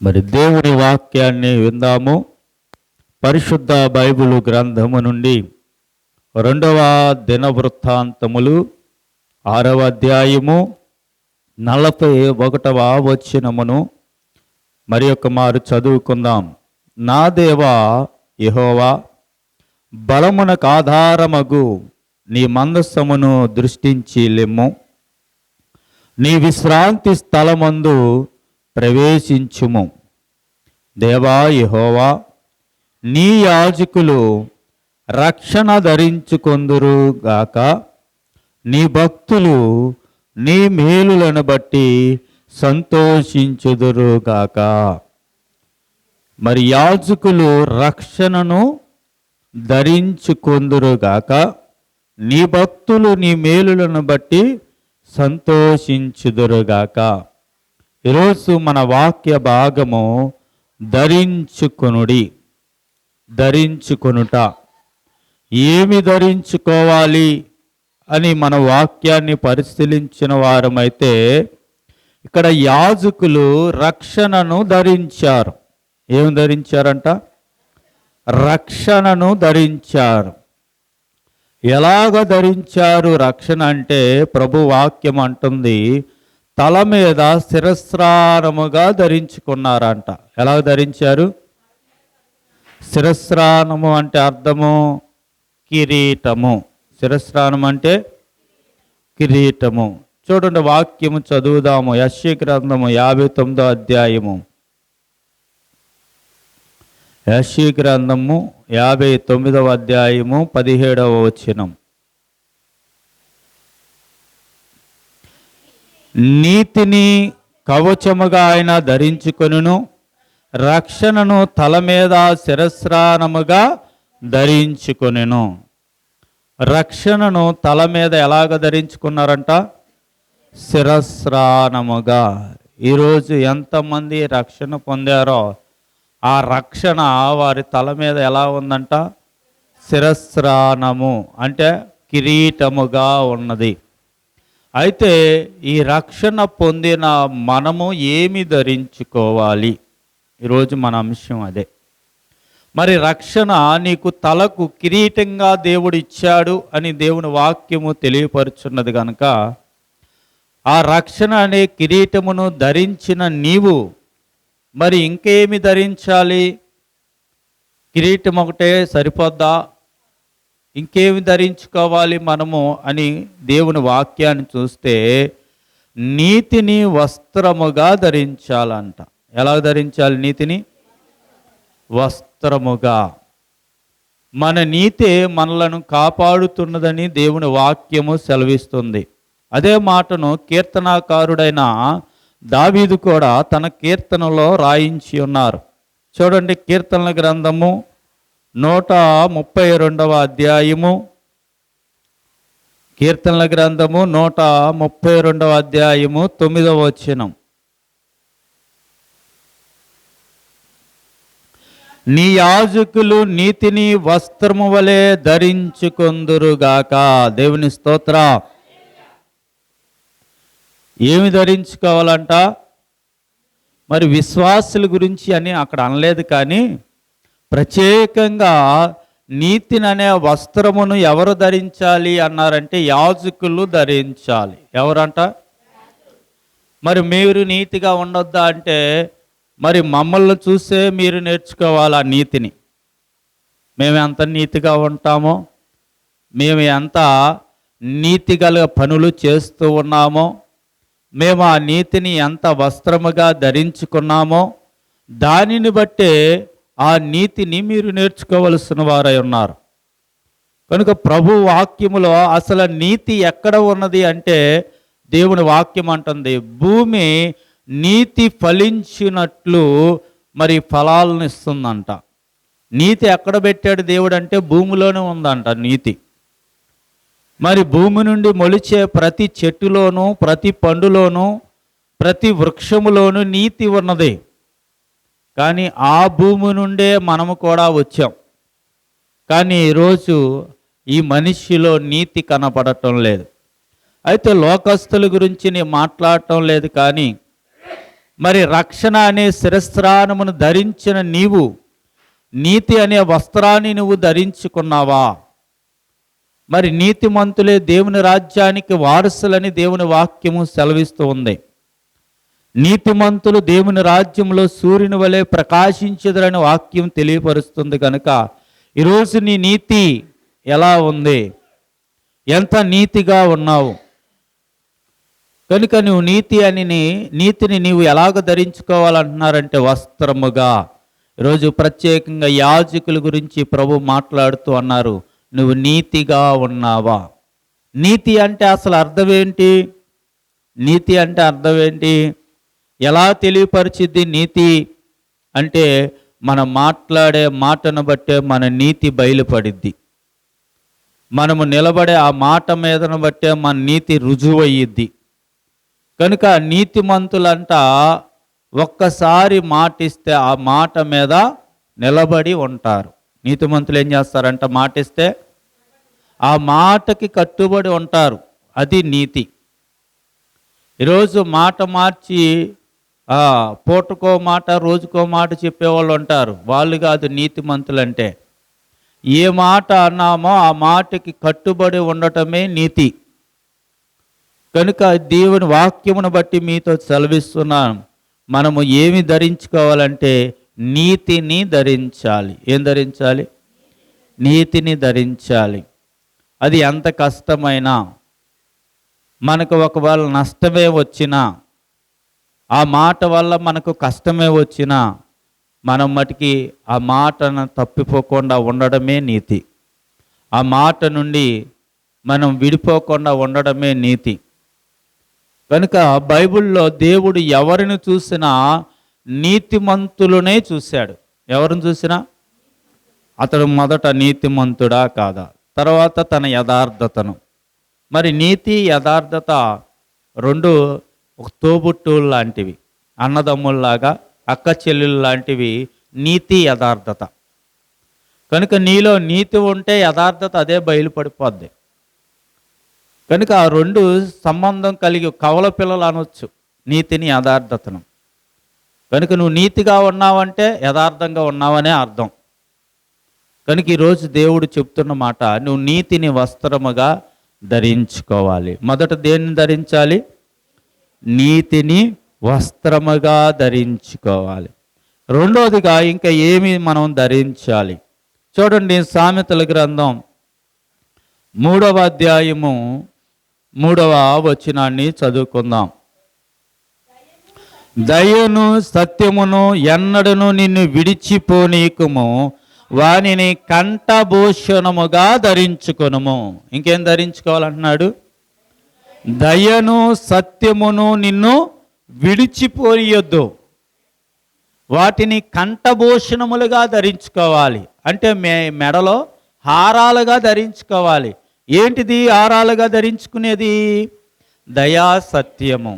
మరి దేవుని వాక్యాన్ని విందాము. పరిశుద్ధ బైబిల్ గ్రంథము నుండి 2వ దినవృత్తాంతములు 6వ అధ్యాయము 41వ వచనమును మరి ఒక మారు చదువుకుందాం. నా దేవా యెహోవా, బలమునకు ఆధారమగు నీ మందసమును దృష్టించి లెమ్ము. నీ విశ్రాంతి స్థలమందు ప్రవేశించుము. దేవా యెహోవా, నీ యాజకులు రక్షణ ధరించుకొందురుగాక. నీ భక్తులు నీ మేలులను బట్టి సంతోషించుదురుగాక. మరి యాజకులు రక్షణను ధరించుకొందురుగాక. నీ భక్తులు నీ మేలులను బట్టి సంతోషించుదురుగాక. ఈరోజు మన వాక్య భాగము ధరించుకొనుడి. ధరించుకొనుట. ఏమి ధరించుకోవాలి అని మన వాక్యాన్ని పరిశీలించిన వారమైతే ఇక్కడ యాజకులు రక్షణను ధరించారు. ఏమి ధరించారంట? రక్షణను ధరించారు. ఎలాగ ధరించారు రక్షణ అంటే ప్రభు వాక్యం అంటుంది, తల మీద శిరస్త్రాణముగా ధరించుకున్నారంట. ఎలా ధరించారు? శిరస్త్రాణము అంటే అర్థము కిరీటము. శిరస్త్రాణం అంటే కిరీటము. చూడండి, వాక్యము చదువుదాము. యెషయా గ్రంథము 59వ అధ్యాయము. యెషయా గ్రంథము 59వ అధ్యాయము 17వ వచనం. నీతిని కవచముగా ఆయన ధరించుకొనును, రక్షణను తల మీద శిరస్త్రాణముగా ధరించుకొనెను. రక్షణను తల మీద ఎలాగ ధరించుకున్నారంట? శిరస్త్రాణముగా. ఈరోజు ఎంతమంది రక్షణ పొందారో ఆ రక్షణ వారి తల మీద ఎలా ఉందంట? శిరస్త్రాణము అంటే కిరీటముగా ఉన్నది. అయితే ఈ రక్షణ పొందిన మనము ఏమి ధరించుకోవాలి? ఈరోజు మన అంశం అదే. మరి రక్షణ నీకు తలకు కిరీటంగా దేవుడు ఇచ్చాడు అని దేవుని వాక్యము తెలియపరుచున్నది కనుక ఆ రక్షణ అనే కిరీటమును ధరించిన నీవు మరి ఇంకేమి ధరించాలి? కిరీటం ఒకటే సరిపోద్దా? ఇంకేమి ధరించుకోవాలి మనము అని దేవుని వాక్యాన్ని చూస్తే నీతిని వస్త్రముగా ధరించాలంట. ఎలా ధరించాలి నీతిని? వస్త్రముగా. మన నీతే మనలను కాపాడుతున్నదని దేవుని వాక్యము సెలవిస్తుంది. అదే మాటను కీర్తనాకారుడైన దావీదు కూడా తన కీర్తనలో రాయించి ఉన్నారు. చూడండి, కీర్తనల గ్రంథము 132వ అధ్యాయము. కీర్తనల గ్రంథము 132వ అధ్యాయము 9వ వచనం. నీ యాజకులు నీతిని వస్త్రము వలె ధరించుకొందురుగాక. దేవుని స్తోత్ర. ఏమి ధరించుకోవాలంట? మరి విశ్వాసుల గురించి అని అక్కడ అనలేదు, కానీ ప్రత్యేకంగా నీతిని అనే వస్త్రమును ఎవరు ధరించాలి అన్నారంటే యాజకులు ధరించాలి. ఎవరంట? మరి మీరు నీతిగా ఉండొద్దా అంటే మరి మమ్మల్ని చూసే మీరు నేర్చుకోవాలి ఆ నీతిని. మేము ఎంత నీతిగా ఉంటామో, మేము ఎంత నీతిగల పనులు చేస్తూ ఉన్నామో, మేము ఆ నీతిని ఎంత వస్త్రముగా ధరించుకున్నామో దానిని బట్టే ఆ నీతిని మీరు నేర్చుకోవలసిన వారై ఉన్నారు. కనుక ప్రభు వాక్యములో అసలు నీతి ఎక్కడ ఉన్నది అంటే దేవుని వాక్యం అంటుంది, భూమి నీతి ఫలించినట్లు మరి ఫలాలను ఇస్తుందంట. నీతి ఎక్కడ పెట్టాడు దేవుడు అంటే భూమిలోనే ఉందంట నీతి. మరి భూమి నుండి మొలిచే ప్రతి చెట్టులోనూ, ప్రతి పండులోనూ, ప్రతి వృక్షములోనూ నీతి ఉన్నది. కానీ ఆ భూమి నుండే మనము కూడా వచ్చాం. కానీ ఈరోజు ఈ మనిషిలో నీతి కనపడటం లేదు. అయితే లోకస్తుల గురించి నేను మాట్లాడటం లేదు, కానీ మరి రక్షణ అనే శిరస్త్రాణమును ధరించిన నీవు నీతి అనే వస్త్రాన్ని నువ్వు ధరించుకున్నావా? మరి నీతిమంతులే దేవుని రాజ్యానికి వారసులని దేవుని వాక్యము సెలవిస్తూ ఉంది. నీతిమంతులు దేవుని రాజ్యంలో సూర్యుని వలె ప్రకాశించదురని వాక్యం తెలియపరుస్తుంది. కనుక ఈరోజు నీ నీతి ఎలా ఉంది? ఎంత నీతిగా ఉన్నావు? కనుక నువ్వు నీతిని నీవు ఎలాగ ధరించుకోవాలంటున్నారంటే వస్త్రముగా. ఈరోజు ప్రత్యేకంగా యాజకుల గురించి ప్రభు మాట్లాడుతూ అన్నారు, నువ్వు నీతిగా ఉన్నావా? నీతి అంటే అసలు అర్థం ఏంటి? నీతి అంటే అర్థం ఏంటి? ఎలా తెలియపరిచిద్ది నీతి అంటే మనం మాట్లాడే మాటను బట్టే మన నీతి బయలుపడిద్ది. మనము నిలబడే ఆ మాట మీదను బట్టే మన నీతి రుజువయ్యిద్ది. కనుక నీతిమంతులంట ఒక్కసారి మాటిస్తే ఆ మాట మీద నిలబడి ఉంటారు. నీతిమంతులు ఏం చేస్తారంట? మాటిస్తే ఆ మాటకి కట్టుబడి ఉంటారు. అది నీతి. ఈరోజు మాట మార్చి పూటకో మాట రోజుకో మాట చెప్పేవాళ్ళు ఉంటారు. వాళ్ళు కాదు నీతిమంతులు అంటే. ఏ మాట అన్నామో ఆ మాటకి కట్టుబడి ఉండటమే నీతి. కనుక దేవుని వాక్యమును బట్టి మీతో సెలవిస్తున్నాను, మనము ఏమి ధరించుకోవాలంటే నీతిని ధరించాలి. ఏం ధరించాలి? నీతిని ధరించాలి. అది ఎంత కష్టమైనా, మనకు ఒకవేళ నష్టమే వచ్చినా, ఆ మాట వల్ల మనకు కష్టమే వచ్చినా, మనం మటుకి ఆ మాటను తప్పిపోకుండా ఉండడమే నీతి. ఆ మాట నుండి మనం విడిపోకుండా ఉండడమే నీతి. కనుక బైబిల్లో దేవుడు ఎవరిని చూసినా నీతిమంతులనే చూశాడు. ఎవరిని చూసినా అతడు మొదట నీతిమంతుడా కాదా, తర్వాత తన యథార్థతను. మరి నీతి యథార్థత రెండు ఒక తోబుట్టువులు లాంటివి, అన్నదమ్ముల్లాగా, అక్క చెల్లెలు లాంటివి నీతి యథార్థత. కనుక నీలో నీతి ఉంటే యథార్థత అదే బయలుపడిపోద్ది. కనుక ఆ రెండు సంబంధం కలిగి కవల పిల్లలు అనొచ్చు నీతిని యథార్థతను. కనుక నువ్వు నీతిగా ఉన్నావంటే యథార్థంగా ఉన్నావనే అర్థం. కనుక ఈరోజు దేవుడు చెప్తున్న మాట, నువ్వు నీతిని వస్త్రముగా ధరించుకోవాలి. మొదట దేన్ని ధరించాలి? నీతిని వస్త్రముగా ధరించుకోవాలి. రెండోదిగా ఇంకా ఏమి మనం ధరించాలి? చూడండి, సామెతల గ్రంథం 3వ అధ్యాయము 3వ వచనాన్ని చదువుకుందాం. దయను సత్యమును ఎన్నడను నిన్ను విడిచిపోనీకుము, వానిని కంఠభూషణముగా ధరించుకొనుము. ఇంకేం ధరించుకోవాలంటున్నాడు? దయను సత్యమును నిన్ను విడిచిపోయొద్దు, వాటిని కంఠభూషణములుగా ధరించుకోవాలి. అంటే మెడలో హారాలుగా ధరించుకోవాలి. ఏంటిది హారాలుగా ధరించుకునేది? దయా సత్యము.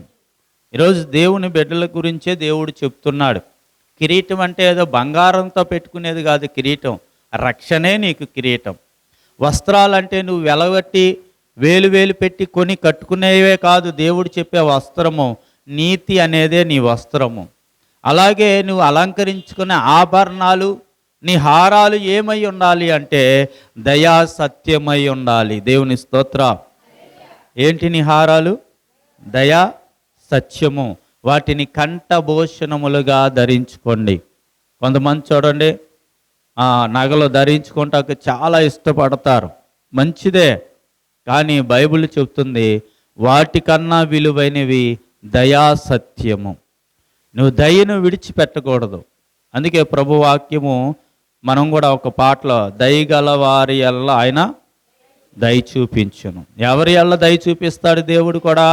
ఈరోజు దేవుని బిడ్డల గురించే దేవుడు చెప్తున్నాడు. కిరీటం అంటే ఏదో బంగారంతో పెట్టుకునేది కాదు కిరీటం, రక్షణే నీకు కిరీటం. వస్త్రాలంటే నువ్వు వెలగట్టి వేలు పెట్టి కొని కట్టుకునేవే కాదు దేవుడు చెప్పే వస్త్రము. నీతి అనేదే నీ వస్త్రము. అలాగే నువ్వు అలంకరించుకునే ఆభరణాలు, నీ హారాలు ఏమై ఉండాలి అంటే దయా సత్యమై ఉండాలి. దేవుని స్తోత్ర. ఏంటి నీ హారాలు? దయా సత్యము. వాటిని కంఠభూషణములుగా ధరించుకోండి. కొంతమంది చూడండి, నగలు ధరించుకుంటాక చాలా ఇష్టపడతారు, మంచిదే. కానీ బైబిల్ చెప్తుంది వాటికన్నా విలువైనవి దయా సత్యము. నువ్వు దయను విడిచిపెట్టకూడదు. అందుకే ప్రభు వాక్యము మనం కూడా ఒక పాటలో, దయగల వారి ఎల్ల ఆయన దయ చూపించును. ఎవరి ఎల్ల దయ చూపిస్తాడు దేవుడు కూడా?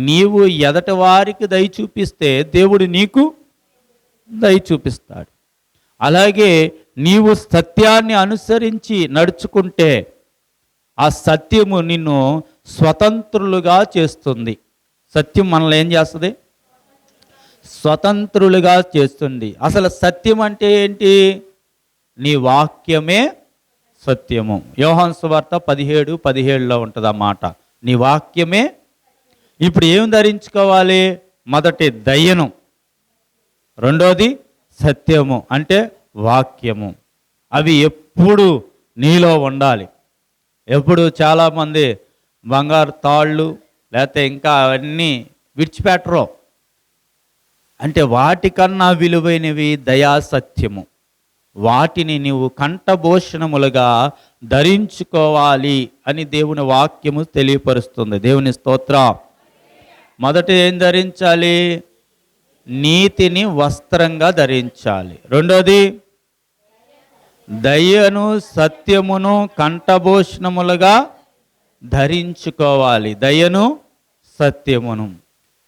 నీవు ఎదటి వారికి దయ చూపిస్తే దేవుడు నీకు దయ చూపిస్తాడు. అలాగే నీవు సత్యాన్ని అనుసరించి నడుచుకుంటే ఆ సత్యము నిన్ను స్వతంత్రులుగా చేస్తుంది. సత్యం మనల్ని ఏం చేస్తుంది? స్వతంత్రులుగా చేస్తుంది. అసలు సత్యం అంటే ఏంటి? నీ వాక్యమే సత్యము. యోహాను సువార్త 17:17 ఉంటుంది ఆ మాట. నీ వాక్యమే. ఇప్పుడు ఏం ధరించుకోవాలి? మొదటి దయ్యను, రెండోది సత్యము అంటే వాక్యము. అవి ఎప్పుడు నీలో ఉండాలి. ఎప్పుడు చాలామంది బంగారు తాళ్ళు లేకపోతే ఇంకా అవన్నీ విడిచిపెట్టరు. అంటే వాటికన్నా విలువైనవి దయా సత్యము. వాటిని నీవు కంఠభూషణములుగా ధరించుకోవాలి అని దేవుని వాక్యము తెలియపరుస్తుంది. దేవుని స్తోత్రం. మొదట ఏం ధరించాలి? నీతిని వస్త్రంగా ధరించాలి. రెండోది దయను సత్యమును కంఠభూషణములుగా ధరించుకోవాలి. దయను సత్యమును.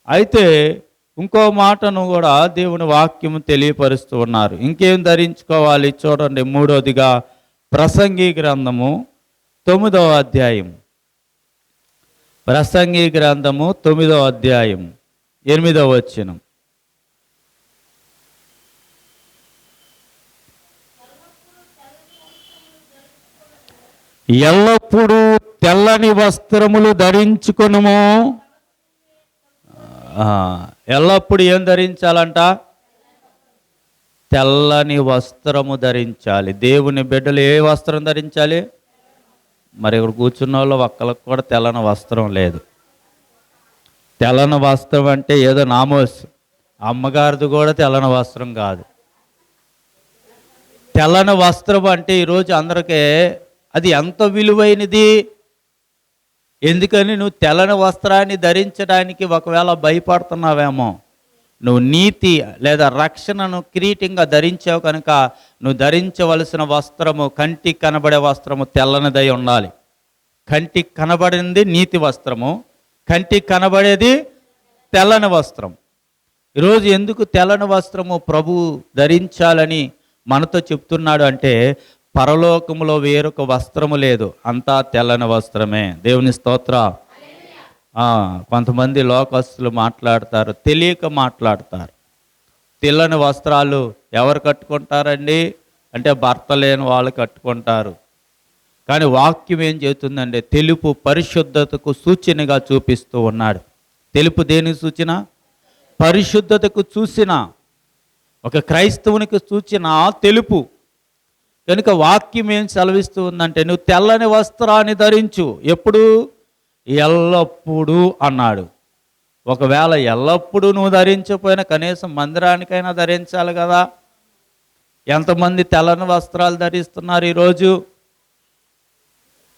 అయితే ఇంకో మాటను కూడా దేవుని వాక్యము తెలియపరుస్తూ ఉన్నారు. ఇంకేం ధరించుకోవాలి చూడండి. మూడోదిగా ప్రసంగి గ్రంథము 9వ అధ్యాయం. ప్రసంగి గ్రంథము 9వ అధ్యాయం 8వ వచనం. ఎల్లప్పుడూ తెల్లని వస్త్రములు ధరించుకొనుము. ఎల్లప్పుడు ఏం ధరించాలంట? తెల్లని వస్త్రము ధరించాలి. దేవుని బిడ్డలు ఏ వస్త్రం ధరించాలి? మరి ఇక్కడ కూర్చున్న వాళ్ళు ఒక్కరికి కూడా తెల్లని వస్త్రం లేదు. తెల్లని వస్త్రం అంటే ఏదో నామోస్, అమ్మగారిది కూడా తెల్లని వస్త్రం కాదు. తెల్లని వస్త్రం అంటే ఈరోజు అందరికీ అది ఎంత విలువైనది. ఎందుకని నువ్వు తెల్లని వస్త్రాన్ని ధరించడానికి ఒకవేళ భయపడుతున్నావేమో. నువ్వు నీతి లేదా రక్షణను కిరీటంగా ధరించావు కనుక నువ్వు ధరించవలసిన వస్త్రము, కంటికి కనబడే వస్త్రము తెల్లనిదై ఉండాలి. కంటికి కనబడింది నీతి వస్త్రము, కంటికి కనబడేది తెల్లని వస్త్రం. ఈరోజు ఎందుకు తెల్లని వస్త్రము ప్రభు ధరించాలని మనతో చెప్తున్నాడు అంటే, పరలోకములో వేరొక వస్త్రము లేదు, అంతా తెల్లని వస్త్రమే. దేవుని స్తోత్ర. కొంతమంది లోకస్తులు మాట్లాడతారు, తెలియక మాట్లాడతారు. తెల్లని వస్త్రాలు ఎవరు కట్టుకుంటారండి అంటే భర్త లేని వాళ్ళు కట్టుకుంటారు. కానీ వాక్యం ఏం చెబుతుందంటే తెలుపు పరిశుద్ధతకు సూచనగా చూపిస్తూ ఉన్నాడు. తెలుపు దేనికి సూచన? పరిశుద్ధతకు సూచన. ఒక క్రైస్తవునికి సూచన తెలుపు. కనుక వాక్యం ఏం సెలవిస్తూ ఉందంటే నువ్వు తెల్లని వస్త్రాన్ని ధరించు. ఎప్పుడు? ఎల్లప్పుడూ అన్నాడు. ఒకవేళ ఎల్లప్పుడూ నువ్వు ధరించకపోయినా కనీసం మందిరానికైనా ధరించాలి కదా. ఎంతమంది తెల్లని వస్త్రాలు ధరిస్తున్నారు ఈరోజు?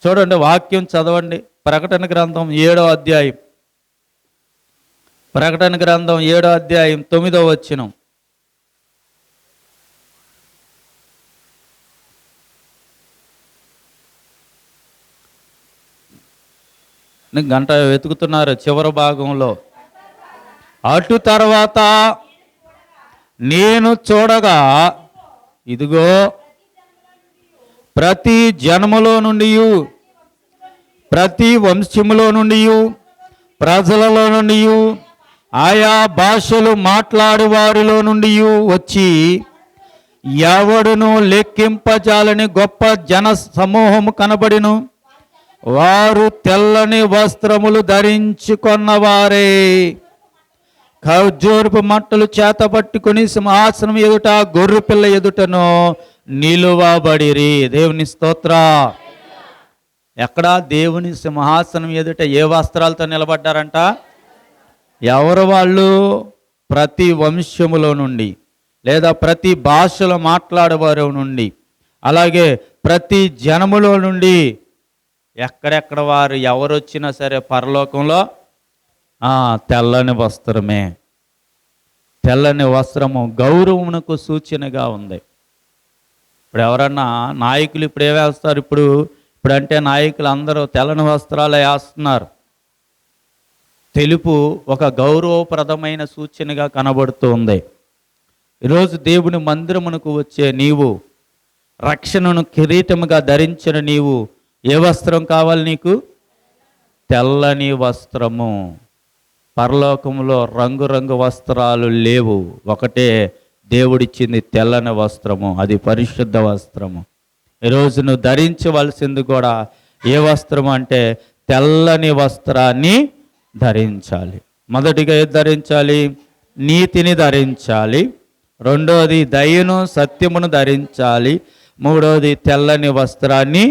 చూడండి, వాక్యం చదవండి. ప్రకటన గ్రంథం 7వ అధ్యాయం. ప్రకటన గ్రంథం 7వ అధ్యాయం 9వ వచనం. గంట వెతుకుతున్నారు చివరి భాగంలో. అటు తర్వాత నేను చూడగా ఇదిగో ప్రతి జన్మలో నుండి, ప్రతి వంశములో నుండి, ప్రజలలో నుండి, ఆయా భాషలు మాట్లాడు వారిలో నుండి వచ్చి ఎవడును లెక్కింపజాలని గొప్ప జన సమూహము కనబడిను. వారు తెల్లని వస్త్రములు ధరించుకొన్నవారే, ఖర్జూరపు మట్టలు చేత పట్టుకుని సింహాసనం ఎదుట గొర్రె పిల్ల ఎదుటను నిలువబడిరి. దేవుని స్తోత్ర. ఎక్కడ? దేవుని సింహాసనం ఎదుట ఏ వస్త్రాలతో నిలబడ్డారంట? ఎవరు వాళ్ళు? ప్రతి వంశములో నుండి లేదా ప్రతి భాషలో మాట్లాడేవారు నుండి, అలాగే ప్రతి జనములో నుండి. ఎక్కడెక్కడ వారు ఎవరు వచ్చినా సరే పరలోకంలో తెల్లని వస్త్రమే. తెల్లని వస్త్రము గౌరవమునకు సూచనగా ఉంది. ఇప్పుడు ఎవరన్నా నాయకులు ఇప్పుడు ఏవేస్తారు? ఇప్పుడంటే నాయకులు అందరూ తెల్లని వస్త్రాలు వేస్తున్నారు. తెలుపు ఒక గౌరవప్రదమైన సూచనగా కనబడుతూ ఉంది. ఈరోజు దేవుని మందిరమునకు వచ్చే నీవు, రక్షణను కిరీటముగా ధరించిన నీవు, ఏ వస్త్రం కావాలి నీకు? తెల్లని వస్త్రము. పరలోకంలో రంగురంగు వస్త్రాలు లేవు, ఒకటే దేవుడిచ్చింది తెల్లని వస్త్రము, అది పరిశుద్ధ వస్త్రము. ఈరోజు నువ్వు ధరించవలసింది కూడా ఏ వస్త్రము అంటే తెల్లని వస్త్రాన్ని ధరించాలి. మొదటిగా ఏది ధరించాలి? నీతిని ధరించాలి. రెండోది దయను సత్యమును ధరించాలి. మూడోది తెల్లని వస్త్రాన్ని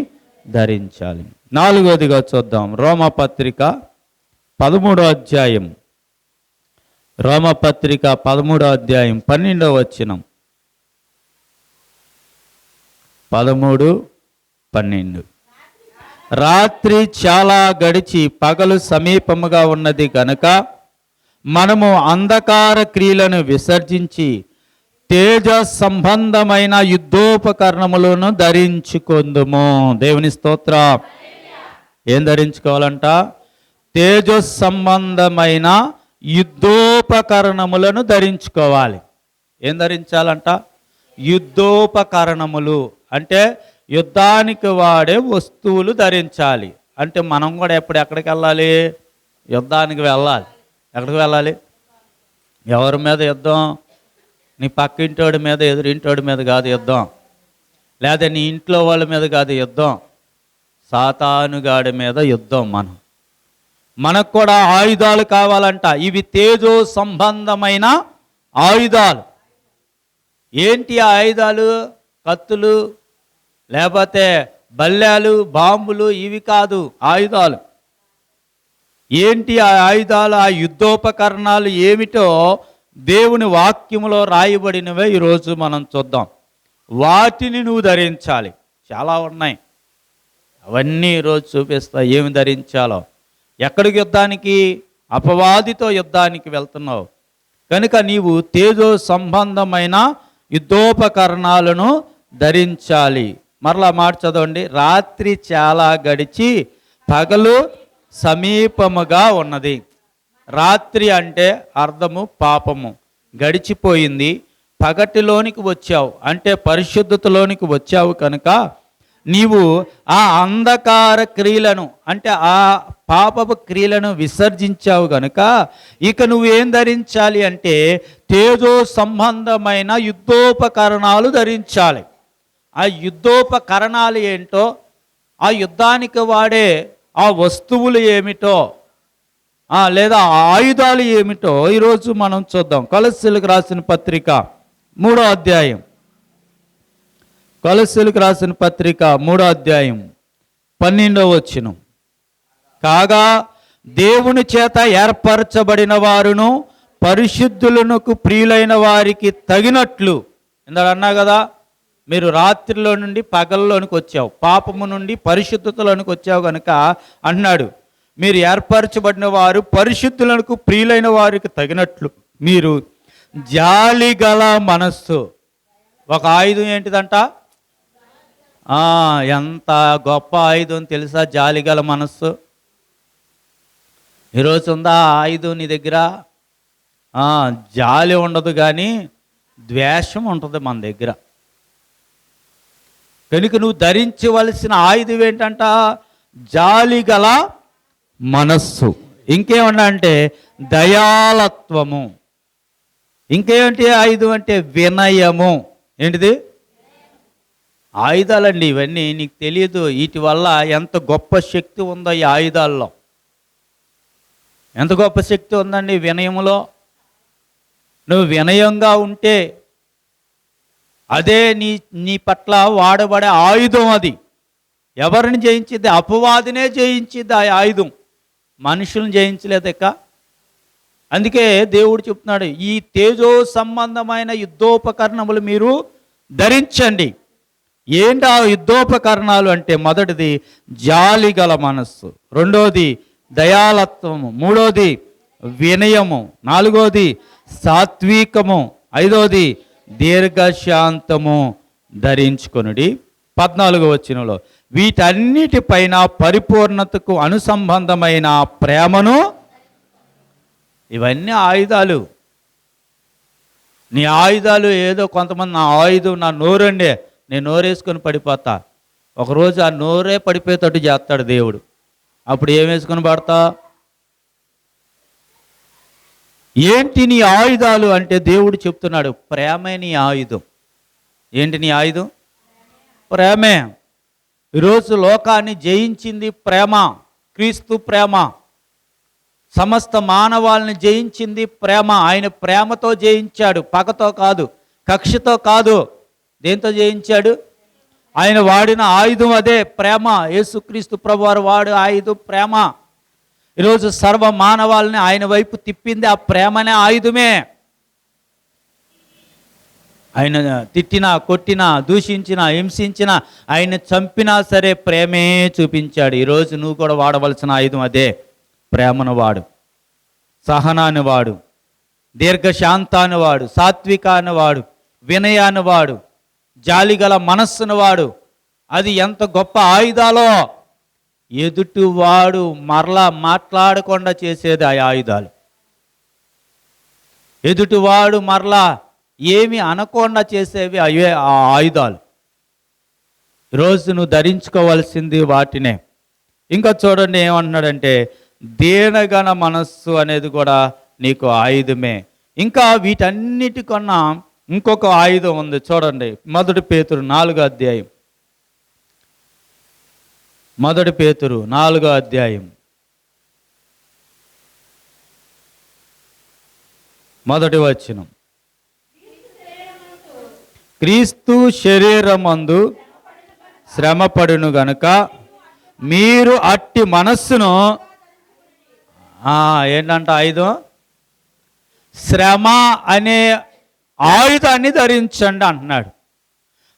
ధరించాలి. నాలుగోదిగా చూద్దాం, రోమపత్రిక 13వ అధ్యాయం. రోమపత్రిక 13వ అధ్యాయం 12వ వచనం. 13:12. రాత్రి చాలా గడిచి పగలు సమీపముగా ఉన్నది గనుక మనము అంధకార క్రియలను విసర్జించి తేజ సంబంధమైన యుద్ధోపకరణములను ధరించుకుందుము. దేవుని స్తోత్రం. ఏం ధరించుకోవాలంట? తేజ సంబంధమైన యుద్ధోపకరణములను ధరించుకోవాలి. ఏం ధరించాలంట? యుద్ధోపకరణములు అంటే యుద్ధానికి వాడే వస్తువులు ధరించాలి. అంటే మనం కూడా ఎప్పుడు ఎక్కడికి వెళ్ళాలి? యుద్ధానికి వెళ్ళాలి. ఎక్కడికి వెళ్ళాలి? ఎవరి మీద యుద్ధం? నీ పక్కింటోడి మీద, ఎదురింటోడి మీద కాదు యుద్ధం. లేదా నీ ఇంట్లో వాళ్ళ మీద కాదు యుద్ధం. సాతానుగాడి మీద యుద్ధం. మనకు కూడా ఆయుధాలు కావాలంట. ఇవి తేజో సంబంధమైన ఆయుధాలు. ఏంటి ఆ ఆయుధాలు? కత్తులు, లేకపోతే బల్లాలు, బాంబులు, ఇవి కాదు ఆయుధాలు. ఏంటి ఆ ఆయుధాలు? ఆ యుద్ధోపకరణాలు ఏమిటో దేవుని వాక్యములో రాయబడినవే ఈరోజు మనం చూద్దాం. వాటిని నువ్వు ధరించాలి. చాలా ఉన్నాయి, అవన్నీ ఈరోజు చూపిస్తా ఏమి ధరించాలో. ఎక్కడికి యుద్ధానికి? అపవాదితో యుద్ధానికి వెళ్తున్నావు కనుక నీవు తేజో సంబంధమైన యుద్ధోపకరణాలను ధరించాలి. మరలా మాట చదవండి. రాత్రి చాలా గడిచి పగలు సమీపముగా ఉన్నది. రాత్రి అంటే అర్థము పాపము గడిచిపోయింది, పగటిలోనికి వచ్చావు అంటే పరిశుద్ధతలోనికి వచ్చావు కనుక నీవు ఆ అంధకార క్రియలను అంటే ఆ పాపపు క్రియలను విసర్జించావు కనుక ఇక నువ్వేం ధరించాలి అంటే తేజో సంబంధమైన యుద్ధోపకరణాలు ధరించాలి. ఆ యుద్ధోపకరణాలు ఏంటో, ఆ యుద్ధానికి వాడే ఆ వస్తువులు ఏమిటో, లేదా ఆయుధాలు ఏమిటో ఈరోజు మనం చూద్దాం. కొలస్సీలకు రాసిన పత్రిక 3వ అధ్యాయం. కొలస్సీలకు రాసిన పత్రిక 3వ అధ్యాయం 12వ వచనం. కాగా దేవుని చేత ఏర్పరచబడిన వారును పరిశుద్ధులకు ప్రియులైన వారికి తగినట్లు. ఇందాక అన్నా కదా, మీరు రాత్రిలో నుండి పగల్లోనికి వచ్చావు, పాపము నుండి పరిశుద్ధతలోనికి వచ్చావు కనుక అన్నాడు, మీరు ఏర్పరచబడిన వారు పరిశుద్ధులకు ప్రియులైన వారికి తగినట్లు మీరు జాలిగల మనస్సు. ఒక ఆయుధం ఏంటిదంట? ఎంత గొప్ప ఆయుధం తెలుసా? జాలిగల మనస్సు. ఈరోజు ఉందా ఆయుధం నీ దగ్గర? జాలి ఉండదు కానీ ద్వేషం ఉంటుంది మన దగ్గర. కనుక నువ్వు ధరించవలసిన ఆయుధం ఏంటంట? జాలిగల మనస్సు. ఇంకేమన్నా అంటే దయాలత్వము. ఇంకేంటి ఆయుధం అంటే వినయము. ఏంటిది? ఆయుధాలండి ఇవన్నీ. నీకు తెలియదు వీటి వల్ల ఎంత గొప్ప శక్తి ఉందో. ఈ ఆయుధాల్లో ఎంత గొప్ప శక్తి ఉందండి వినయములో. నువ్వు వినయంగా ఉంటే అదే నీ పట్ల వాడబడే ఆయుధం. అది ఎవరిని జయించింది? అపవాదినే జయించింది ఆ ఆయుధం, మనుషులను జయించలేదక్క. అందుకే దేవుడు చెప్తున్నాడు, ఈ తేజో సంబంధమైన యుద్ధోపకరణములు మీరు ధరించండి. ఏంటి ఆ యుద్ధోపకరణాలు అంటే? మొదటిది జాలిగల మనస్సు, రెండోది దయాలత్వము, మూడోది వినయము, నాలుగోది సాత్వికము, ఐదోది దీర్ఘశాంతము ధరించుకొనుడి. 14వ వచనంలో వీటన్నిటిపైన పరిపూర్ణతకు అనుసంబంధమైన ప్రేమను. ఇవన్నీ ఆయుధాలు. నీ ఆయుధాలు ఏదో కొంతమంది, నా ఆయుధం నా నోరండే, నేను నోరేసుకొని పడిపోతా. ఒకరోజు ఆ నోరే పడిపోయేటట్టు చేస్తాడు దేవుడు. అప్పుడు ఏం వేసుకొని పడతా? ఏంటి నీ ఆయుధాలు అంటే దేవుడు చెప్తున్నాడు, ప్రేమే నీ ఆయుధం. ఏంటి నీ ఆయుధం? ప్రేమే. ఈరోజు లోకాన్ని జయించింది ప్రేమ, క్రీస్తు ప్రేమ. సమస్త మానవాళిని జయించింది ప్రేమ. ఆయన ప్రేమతో జయించాడు, పగతో కాదు, కక్షతో కాదు. దేంతో జయించాడు? ఆయన వాడిన ఆయుధం అదే, ప్రేమ. యేసుక్రీస్తు ప్రభువారు వాడు ఆయుధం ప్రేమ. ఈరోజు సర్వ మానవాళిని ఆయన వైపు తిప్పింది ఆ ప్రేమనే ఆయుధమే. ఆయన తిట్టినా, కొట్టినా, దూషించినా, హింసించినా, ఆయన చంపినా సరే ప్రేమే చూపించాడు. ఈరోజు నువ్వు కూడా వాడవలసిన ఆయుధం అదే, ప్రేమను వాడు, సహనాన్ని వాడు, దీర్ఘశాంతాన్ని వాడు, సాత్వికాన్ని వాడు, వినయాన్ని వాడు, జాలిగల మనస్సును వాడు. అది ఎంత గొప్ప ఆయుధాలో! ఎదుటివాడు మరలా మాట్లాడకుండా చేసేది ఆ ఆయుధాలు. ఎదుటివాడు మరలా ఏమి అనకుండా చేసేవి అవే ఆ ఆయుధాలు. ఈరోజు నువ్వు ధరించుకోవాల్సింది వాటినే. ఇంకా చూడండి ఏమంటున్నాడంటే, దీనగణ మనస్సు అనేది కూడా నీకు ఆయుధమే. ఇంకా వీటన్నిటికన్నా ఇంకొక ఆయుధం ఉంది చూడండి. 1 పేతురు 4వ అధ్యాయం. 1 పేతురు 4వ అధ్యాయం 1వ వచనం. క్రీస్తు శరీరమందు శ్రమపడును గనుక మీరు అట్టి మనస్సును ఏంటంట ఆయుధం? శ్రమ అనే ఆయుధాన్ని ధరించండి అంటున్నాడు.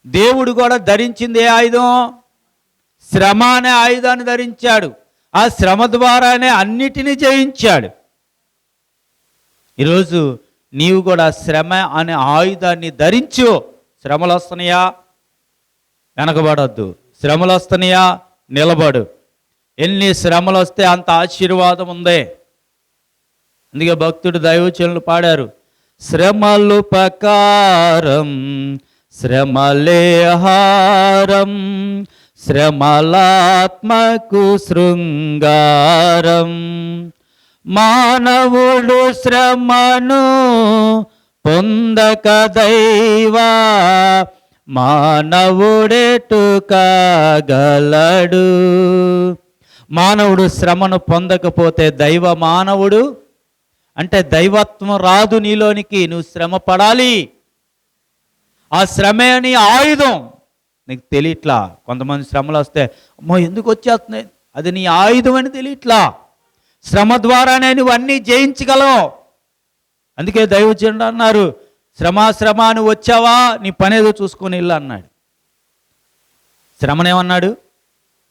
దేవుడు కూడా ధరించింది ఏ ఆయుధం? శ్రమ అనే ఆయుధాన్ని ధరించాడు. ఆ శ్రమ ద్వారానే అన్నిటినీ జయించాడు. ఈరోజు నీవు కూడా శ్రమ అనే ఆయుధాన్ని ధరించు. శ్రమలు వస్తున్నాయా? వెనకబడొద్దు. శ్రమలు వస్తున్నాయా? నిలబడు. ఎన్ని శ్రమలు వస్తే అంత ఆశీర్వాదం ఉంది. అందుకే భక్తుడు దైవచనులు పాడారు, శ్రమలు ప్రకారం శ్రమలేహారం, శ్రమలాత్మకు శృంగారం. మానవుడు శ్రమను పొందక దైవా మానవుడెటు కాగలడు. మానవుడు శ్రమను పొందకపోతే దైవ మానవుడు అంటే దైవత్వం రాదు నీలోనికి. నువ్వు శ్రమ పడాలి. ఆ శ్రమే నీ ఆయుధం. నీకు తెలియట్లా. కొంతమంది శ్రమలు వస్తే అమ్మో ఎందుకు వచ్చేస్తున్నాయి, అది నీ ఆయుధం అని తెలియట్లా. శ్రమ ద్వారానే నువ్వు అన్నీ జయించగలవు. అందుకే దైవజనుడు అన్నారు, శ్రమ నువ్వు వచ్చావా, నీ పనేదో చూసుకొని వెళ్ళు అన్నాడు. శ్రమనేమన్నాడు?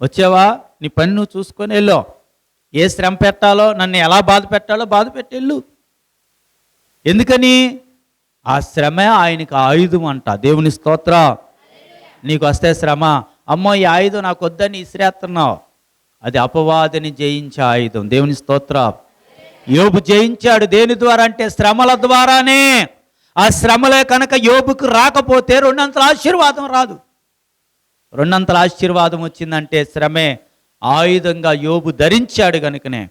వచ్చావా, నీ పని నువ్వు చూసుకొని వెళ్ళు. ఏ శ్రమ పెట్టాలో, నన్ను ఎలా బాధ పెట్టాలో బాధ పెట్టెళ్ళు. ఎందుకని? ఆ శ్రమే ఆయనకి ఆయుధం అంట. దేవుని స్తోత్ర. నీకు వస్తే శ్రమ, అమ్మో ఈ ఆయుధం నాకు వద్దని ఇసిరేస్తున్నావు, అది అపవాదిని జయించే ఆయుధం. దేవుని స్తోత్ర. యోబు జయించాడు. దేని ద్వారా అంటే శ్రమల ద్వారానే. ఆ శ్రమలే కనుక యోబుకు రాకపోతే రెండంతల ఆశీర్వాదం రాదు. రెండంతల ఆశీర్వాదం వచ్చిందంటే శ్రమే ఆయుధంగా యోబు ధరించాడు కనుకనే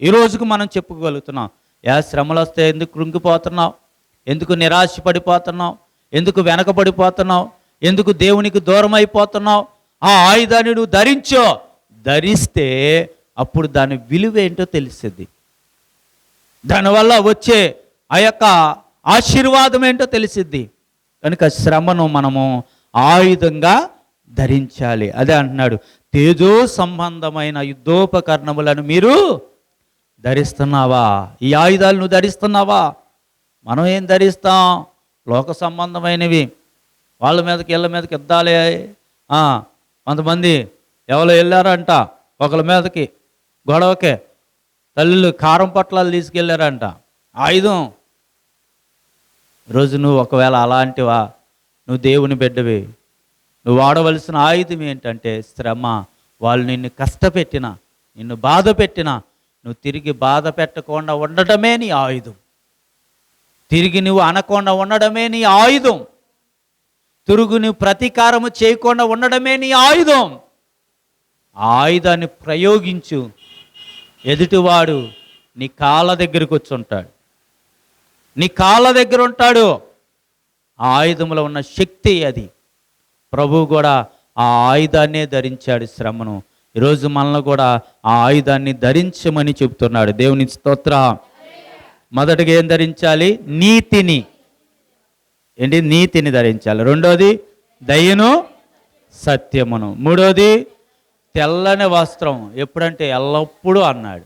ఈ రోజుకు మనం చెప్పుకోగలుగుతున్నాం. శ్రమలు వస్తే ఎందుకు కృంగిపోతున్నావు, ఎందుకు నిరాశ పడిపోతున్నావు, ఎందుకు వెనకబడిపోతున్నావు, ఎందుకు దేవునికి దూరం అయిపోతున్నావు? ఆ ఆయుధాన్ని నువ్వు ధరించో. ధరిస్తే అప్పుడు దాని విలువ ఏంటో తెలిసింది. దానివల్ల వచ్చే ఆ యొక్క ఆశీర్వాదం ఏంటో తెలిసిద్ది. కనుక శ్రమను మనము ఆయుధంగా ధరించాలి. అదే అంటున్నాడు, తేజో సంబంధమైన యుద్ధోపకరణములను మీరు ధరిస్తున్నావా? ఈ ఆయుధాలు నువ్వు ధరిస్తున్నావా? మనం ఏం ధరిస్తాం? లోక సంబంధమైనవి. వాళ్ళ మీదకి ఇళ్ళ మీదకి యుద్ధాలే. కొంతమంది ఎవరో వెళ్ళారంట ఒకళ్ళ మీదకి గొడవకే, తల్లులు కారం పొట్లాలు తీసుకెళ్ళారంట. ఆయుధం. రోజు నువ్వు ఒకవేళ అలాంటివా, నువ్వు దేవుని బిడ్డవి, నువ్వు వాడవలసిన ఆయుధం ఏంటంటే శ్రమ. వాళ్ళు నిన్ను కష్టపెట్టినా, నిన్ను బాధ పెట్టినా నువ్వు తిరిగి బాధ పెట్టకుండా ఉండడమే నీ ఆయుధం. తిరిగి నువ్వు అనకుండా ఉండడమే నీ ఆయుధం. తిరుగు నువ్వు ప్రతీకారము చేయకుండా ఉండడమే నీ ఆయుధం. ఆ ఆయుధాన్ని ప్రయోగించు. ఎదుటివాడు నీ కాళ్ళ దగ్గరికి వచ్చి ఉంటాడు, నీ కాళ్ళ దగ్గర ఉంటాడు. ఆ ఆయుధంలో ఉన్న శక్తి అది. ప్రభువు కూడా ఆ ఆయుధాన్నే ధరించాడు శ్రమను. ఈరోజు మనల్ని కూడా ఆ ఆయుధాన్ని ధరించమని చెబుతున్నాడు. దేవుని స్తోత్రం. మొదటిగా ఏం ధరించాలి? నీతిని. ఏంటి? నీతిని ధరించాలి. రెండోది దయను సత్యమును. మూడోది తెల్లని వస్త్రం, ఎప్పుడంటే ఎల్లప్పుడూ అన్నాడు.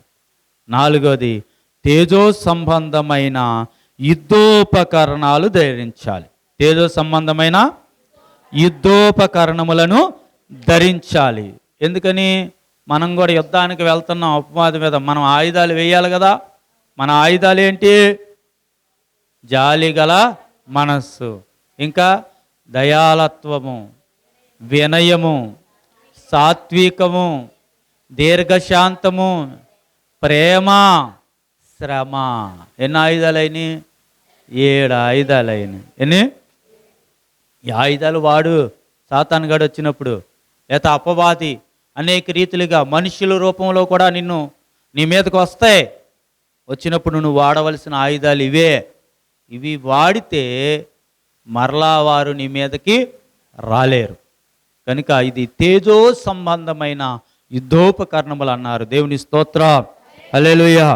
నాలుగోది తేజో సంబంధమైన యుద్ధోపకరణాలు ధరించాలి. తేజో సంబంధమైన యుద్ధోపకరణములను ధరించాలి. ఎందుకని? మనం కూడా యుద్ధానికి వెళ్తున్నాం అపవాది మీద. మనం ఆయుధాలు వేయాలి కదా. మన ఆయుధాలు ఏంటి? జాలిగల మనస్సు, ఇంకా దయాళత్వము, వినయము, సాత్వికము, దీర్ఘశాంతము, ప్రేమ, శ్రమ. ఎన్ని ఆయుధాలైనవి? 7 ఆయుధాలైనవి. ఎన్ని? ఈ ఆయుధాలు వాడు సాతానుగాడు వచ్చినప్పుడు, లేక అపవాది అనేక రీతిలుగా మనుషుల రూపంలో కూడా నీ మీదకు వస్తాయి. వచ్చినప్పుడు నువ్వు వాడవలసిన ఆయుధాలు ఇవే. ఇవి వాడితే మరలా వారు నీ మీదకి రాలేరు. కనుక ఇది తేజో సంబంధమైన యుద్ధోపకరణములు అన్నారు. దేవుని స్తోత్రం. హల్లెలూయా.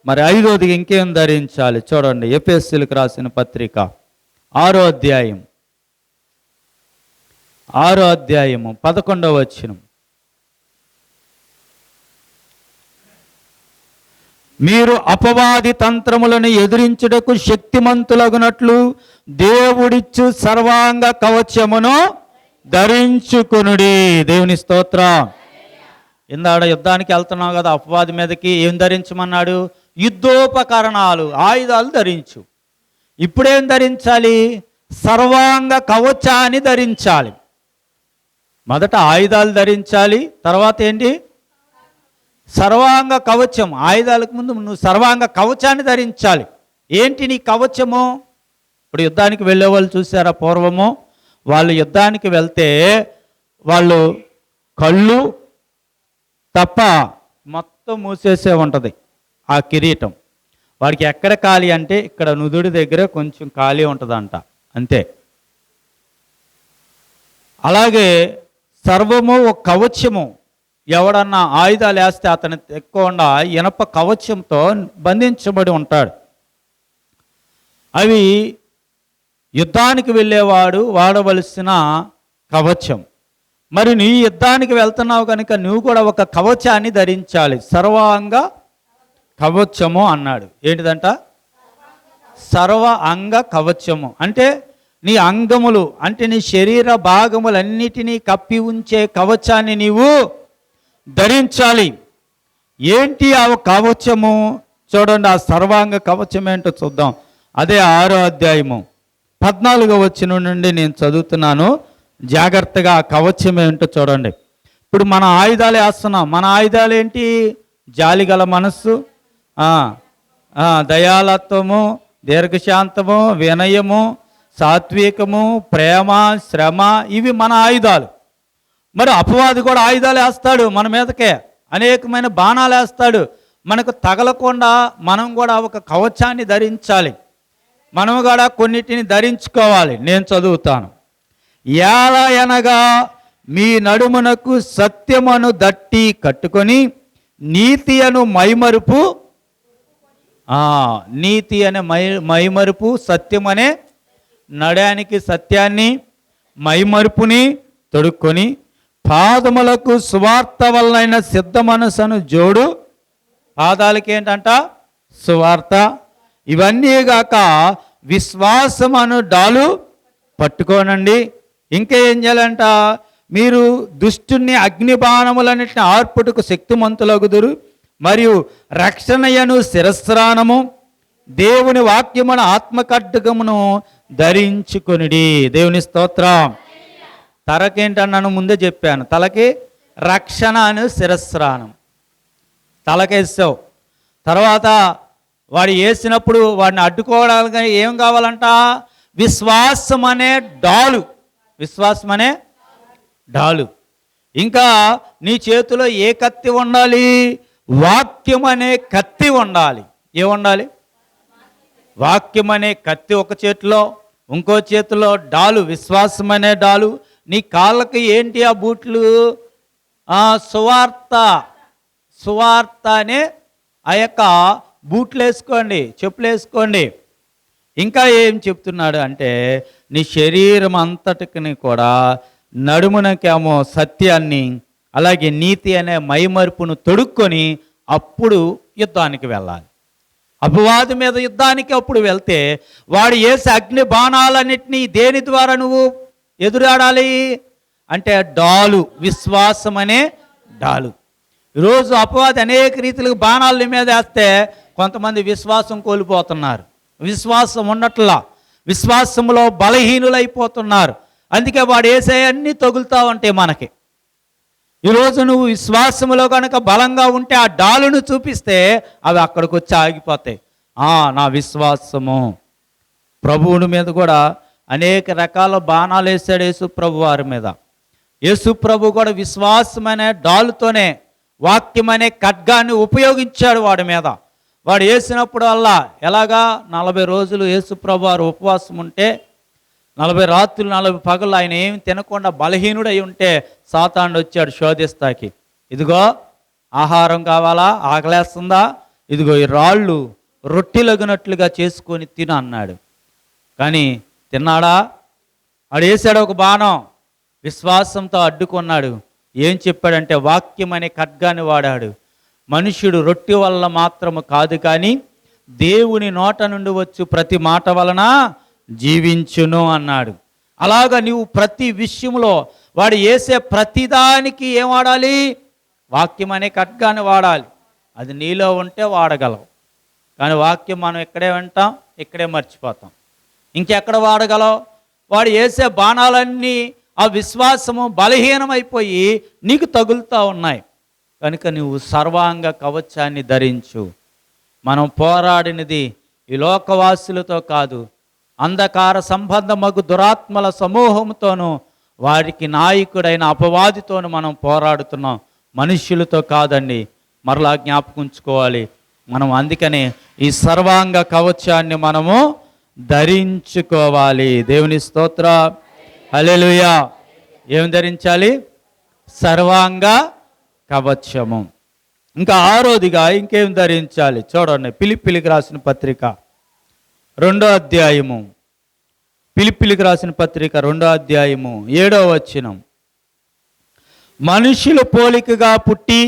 మరి 5వది ఇంకేం ధరించాలి? చూడండి, ఎఫెసీయులకు రాసిన పత్రిక 6వ అధ్యాయము 11వ వచనం. మీరు అపవాది తంత్రములను ఎదిరించుటకు శక్తిమంతులగునట్లు దేవుడిచ్చు సర్వాంగ కవచమును ధరించుకొనుడి. దేవుని స్తోత్రం. ఇందాడ యుద్ధానికి వెళ్తున్నావు కదా, అపవాది మీదకి ఏం ధరించమన్నాడు? యుద్ధోపకరణాలు, ఆయుధాలు ధరించు. ఇప్పుడేం ధరించాలి? సర్వాంగ కవచాన్ని ధరించాలి. మొదట ఆయుధాలు ధరించాలి, తర్వాత ఏంటి? సర్వాంగ కవచం. ఆయుధాలకు ముందు నువ్వు సర్వాంగ కవచాన్ని ధరించాలి. ఏంటి నీ కవచము? ఇప్పుడు యుద్ధానికి వెళ్ళే వాళ్ళు చూసారా? పూర్వము వాళ్ళు యుద్ధానికి వెళ్తే వాళ్ళు కళ్ళు తప్ప మొత్తం మూసేసే ఉంటుంది ఆ కిరీటం. వాడికి ఎక్కడ ఖాళీ అంటే ఇక్కడ నుదుడి దగ్గర కొంచెం ఖాళీ ఉంటుందంట, అంతే. అలాగే సర్వము ఒక కవచము. ఎవడన్నా ఆయుధాలు వేస్తే అతను ఎక్కువకుండా ఇనప కవచంతో బంధించబడి ఉంటాడు. అవి యుద్ధానికి వెళ్ళేవాడు వాడవలసిన కవచం. మరి నీ యుద్ధానికి వెళ్తున్నావు కనుక నువ్వు కూడా ఒక కవచాన్ని ధరించాలి. సర్వాంగ కవచము అన్నాడు. ఏంటిదంట? సర్వ అంగ కవచము అంటే నీ అంగములు, అంటే నీ శరీర భాగములన్నిటినీ కప్పి ఉంచే కవచాన్ని నీవు ధరించాలి. ఏంటి ఆ కవచము? చూడండి, ఆ సర్వాంగ కవచం ఏంటో చూద్దాం. అదే 6వ అధ్యాయము 14వ వచనం నుండి నేను చదువుతున్నాను. జాగ్రత్తగా ఆ కవచం ఏంటో చూడండి. ఇప్పుడు మన ఆయుధాలు వేస్తున్నాం. మన ఆయుధాలు ఏంటి? జాలిగల మనస్సు, దయాళత్వము, దీర్ఘశాంతము, వినయము, సాత్వికము, ప్రేమ, శ్రమ. ఇవి మన ఆయుధాలు. మరి అపవాది కూడా ఆయుధాలు వేస్తాడు మన మీదకే, అనేకమైన బాణాలు వేస్తాడు. మనకు తగలకుండా మనం కూడా ఒక కవచాన్ని ధరించాలి. మనం కూడా కొన్నిటిని ధరించుకోవాలి. నేను చదువుతాను. ఎలా అనగా మీ నడుమునకు సత్యమును దట్టి కట్టుకొని నీతి అను మైమరుపు, నీతి అనే మైమరుపు, సత్యం అనే నడానికి సత్యాన్ని, మైమరుపుని తొడుక్కొని పాదములకు సువార్త వలన సిద్ధ మనసును జోడు. పాదాలకి ఏంటంట? సువార్త. ఇవన్నీ గాక విశ్వాసమును డాలు పట్టుకోనండి. ఇంకా ఏం చేయాలంట? మీరు దుష్టుని అగ్నిబాణములన్నిటిని ఆర్పుటకు శక్తిమంతులగుదురు. మరియు రక్షణయను శిరస్త్రానము, దేవుని వాక్యమును ఆత్మకడ్డకమును ధరించుకొనిడి. దేవుని స్తోత్రం. తలకేంటన్నాను ముందే చెప్పాను. తలకి రక్షణ అను శిరస్త్రానం తలకేసావు. తర్వాత వాడు వేసినప్పుడు వాడిని అడ్డుకోవడానికి ఏం కావాలంట? విశ్వాసం అనే డాలు. విశ్వాసం అనే డాలు. ఇంకా నీ చేతిలో ఏ కత్తి ఉండాలి? వాక్యం అనే కత్తి ఉండాలి. ఏముండాలి? వాక్యం అనే కత్తి ఒక చేతిలో, ఇంకో చేతిలో డాలు, విశ్వాసం అనే డాలు. నీ కాళ్ళకి ఏంటి ఆ బూట్లు? సువార్త, సువార్త అనే ఆ యొక్క బూట్లు వేసుకోండి, చెప్పులు వేసుకోండి. ఇంకా ఏం చెప్తున్నాడు అంటే, నీ శరీరం అంతటికి కూడా నడుమునకేమో సత్యాన్ని, అలాగే నీతి అనే మైమరుపును తొడుక్కొని అప్పుడు యుద్ధానికి వెళ్ళాలి. అపవాది మీద యుద్ధానికి అప్పుడు వెళ్తే వాడు వేసే అగ్ని బాణాలన్నింటినీ దేని ద్వారా నువ్వు ఎదురాడాలి అంటే డాలు, విశ్వాసం అనే డాలు. ఈరోజు అపవాది అనేక రీతిలో బాణాల మీద వేస్తే కొంతమంది విశ్వాసం కోల్పోతున్నారు, విశ్వాసం ఉన్నట్లా విశ్వాసంలో బలహీనులైపోతున్నారు. అందుకే వాడు వేసే అన్నీ తగులుతూ ఉంటాయి మనకి. ఈరోజు నువ్వు విశ్వాసములో కనుక బలంగా ఉంటే ఆ డాలును చూపిస్తే అవి అక్కడికి వచ్చి ఆగిపోతాయి. నా విశ్వాసము. ప్రభువుని మీద కూడా అనేక రకాల బాణాలు వేసాడు యేసు ప్రభు వారి మీద. యేసు ప్రభు కూడా విశ్వాసం అనే డాలుతోనే, వాక్యం అనే ఖడ్గాన్ని ఉపయోగించాడు వాడి మీద. వాడు వేసినప్పుడు వల్ల ఎలాగా 40 రోజులు యేసు ప్రభు వారు ఉపవాసం ఉంటే, 40 రాత్రులు 40 పగలు ఆయన ఏమి తినకుండా బలహీనుడై ఉంటే సాతానుడు వచ్చాడు శోధిస్తాకి. ఇదిగో ఆహారం కావాలా, ఆకలేస్తుందా, ఇదిగో ఈ రాళ్ళు రొట్టెలగునట్లుగా చేసుకొని తిను అన్నాడు. కానీ తిన్నాడా? వాడు వేసాడు ఒక బాణం, విశ్వాసంతో అడ్డుకున్నాడు. ఏం చెప్పాడంటే వాక్యం అనే ఖడ్గాన్ని వాడాడు. మనుష్యుడు రొట్టె వల్ల మాత్రము కాదు కానీ దేవుని నోట నుండి వచ్చు ప్రతి మాట వలన జీవించును అన్నాడు. అలాగా నీవు ప్రతి విషయంలో వాడు వేసే ప్రతిదానికి ఏం వాడాలి? వాక్యం అనే ఖడ్గాన్ని వాడాలి. అది నీలో ఉంటే వాడగలవు. కానీ వాక్యం మనం ఇక్కడే వింటాం, ఇక్కడే మర్చిపోతాం. ఇంకెక్కడ వాడగలవు? వాడు వేసే బాణాలన్నీ ఆ విశ్వాసము బలహీనమైపోయి నీకు తగులుతూ ఉన్నాయి. కనుక నువ్వు సర్వాంగ కవచాన్ని ధరించు. మనం పోరాడినది ఈ లోకవాసులతో కాదు, అంధకార సంబంధమగు దురాత్మల సమూహంతోనూ వారికి నాయకుడైన అపవాదితోనూ మనం పోరాడుతున్నాం, మనుష్యులతో కాదండి. మరలా జ్ఞాపకుంచుకోవాలి మనం. అందుకనే ఈ సర్వాంగ కవచాన్ని మనము ధరించుకోవాలి. దేవుని స్తోత్ర, హల్లెలూయా. ఏం ధరించాలి? సర్వాంగ కవచము. ఇంకా 6వదిగా ఇంకేం ధరించాలి చూడండి. ఫిలిప్పీలకు రాసిన పత్రిక 2వ అధ్యాయము, ఫిలిప్పీలకు రాసిన పత్రిక 2వ అధ్యాయము 7వ వచనం. మనుషుల పోలికగా పుట్టి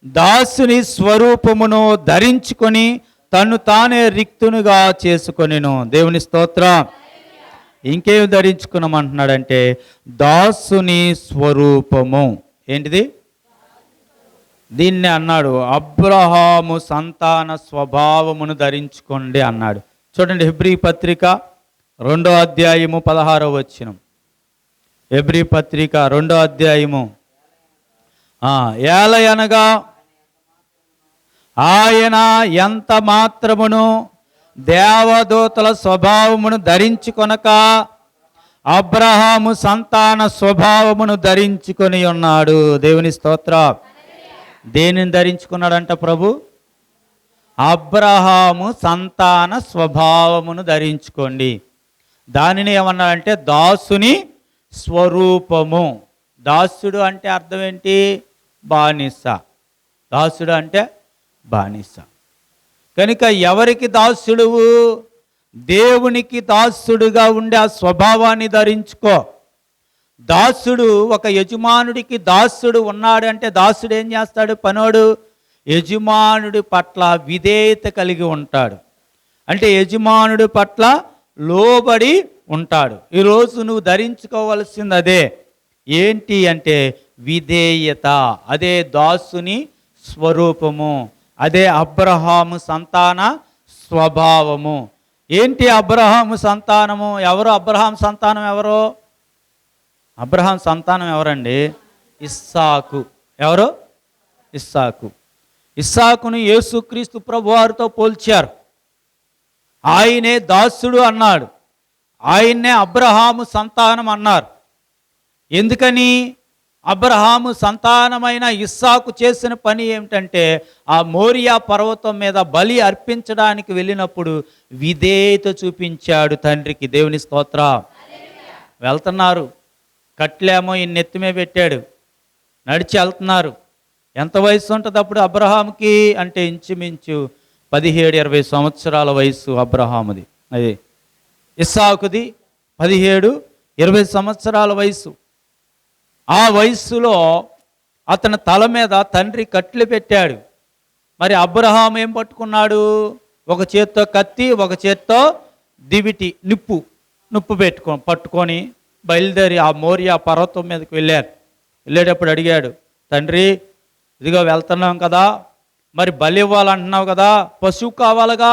దాసుని స్వరూపమును ధరించుకొని తను తానే రిక్తునుగా చేసుకొనెను. దేవుని స్తోత్రం. ఇంకేం ధరించుకున్నామంటున్నాడంటే దాసుని స్వరూపము. ఏంటిది? దీన్నే అన్నాడు అబ్రహాము సంతాన స్వభావమును ధరించుకోండి అన్నాడు. చూడండి హెబ్రీ పత్రిక 2వ అధ్యాయము 16వ వచనం. హెబ్రీ పత్రిక 2వ అధ్యాయము. ఏలయనగా ఆయన ఎంత మాత్రమును దేవదూతల స్వభావమును ధరించుకొనక అబ్రహాము సంతాన స్వభావమును ధరించుకొని ఉన్నాడు. దేవుని స్తోత్ర. దేనిని ధరించుకున్నాడంట ప్రభు? అబ్రహాము సంతాన స్వభావమును ధరించుకోండి. దానిని ఏమన్నాడంటే దాసుని స్వరూపము. దాసుడు అంటే అర్థం ఏంటి? బానిస. దాసుడు అంటే బానిస. కనుక ఎవరికి దాసుడువు? దేవునికి దాసుడుగా ఉండే ఆ స్వభావాన్ని ధరించుకో. దాసుడు ఒక యజమానుడికి దాసుడు ఉన్నాడు అంటే దాసుడు ఏం చేస్తాడు? పనోడు యజమానుడి పట్ల విధేయత కలిగి ఉంటాడు. అంటే యజమానుడి పట్ల లోబడి ఉంటాడు. ఈరోజు నువ్వు ధరించుకోవలసింది అదే. ఏంటి అంటే విధేయత. అదే దాసుని స్వరూపము, అదే అబ్రహాము సంతాన స్వభావము. ఏంటి అబ్రహాము సంతానము? ఎవరు అబ్రహాం సంతానం? ఎవరు అబ్రహాం సంతానం? ఎవరండి? ఇస్సాకు. ఎవరు? ఇస్సాకు. ఇస్సాకును యేసుక్రీస్తు ప్రభువారితో పోల్చారు. ఆయనే దాసుడు అన్నాడు, ఆయన్నే అబ్రహాము సంతానం అన్నారు. ఎందుకని? అబ్రహాము సంతానమైన ఇస్సాకు చేసిన పని ఏమిటంటే ఆ మోరియా పర్వతం మీద బలి అర్పించడానికి వెళ్ళినప్పుడు విధేయత చూపించాడు తండ్రికి. దేవుని స్తోత్ర. వెళ్తున్నారు, కట్లేమో ఈ నెత్తిమే పెట్టాడు, నడిచి వెళ్తున్నారు. ఎంత వయసు ఉంటుంది అప్పుడు అబ్రహాముకి అంటే ఇంచుమించు 17-20 సంవత్సరాల వయసు అబ్రహాముది. అది ఇస్సాకుది 17-20 సంవత్సరాల వయసు. ఆ వయస్సులో అతని తల మీద తండ్రి కట్లు పెట్టాడు. మరి అబ్రహాం ఏం పట్టుకున్నాడు? ఒక చేత్తో కత్తి, ఒక చేత్తో దివిటి నిప్పు పట్టుకొని బయలుదేరి ఆ మోరియా పర్వతం మీదకి వెళ్ళేటప్పుడు అడిగాడు, తండ్రి ఇదిగో వెళ్తున్నాం కదా, మరి బలి ఇవ్వాలంటున్నావు కదా, పశువు కావాలగా,